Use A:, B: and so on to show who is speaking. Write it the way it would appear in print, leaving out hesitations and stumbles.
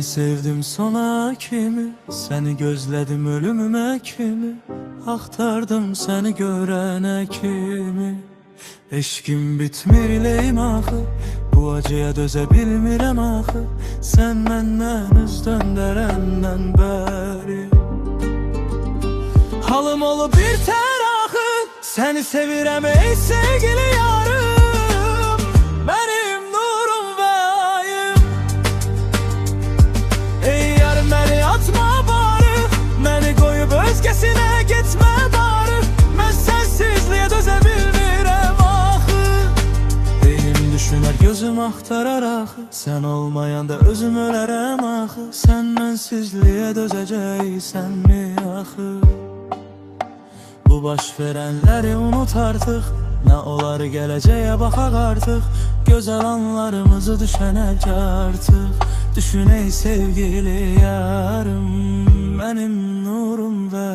A: Seni sevdim sona kimi, seni gözledim ölümüme kimi, axtardım seni görənə kimi. Eşkim bitmirleyim axı, bu acıya dözə bilmirəm axı, sən məndən üz döndərəndən bəri. Halım olub bir tər axı, səni sevirəm ey sevgili yarım, mənim nurum və ayım. Ey yar məni atma barı, məni qoyub özgəsinə getmə barı, mən sənsizliyə dözə bilmirəm axı. Beynim düşünər gözüm axtarar axı, sən olmayanda özüm ölərəm axı, sən mənsizliyə dözəcəksənmi axı. Bu baş verənləri unut artıq, nə olar gələcəyə baxaq artıq, gözəl anlarımızı düşənək artıq. Düşün ey sevgili yarım, mənim nurum və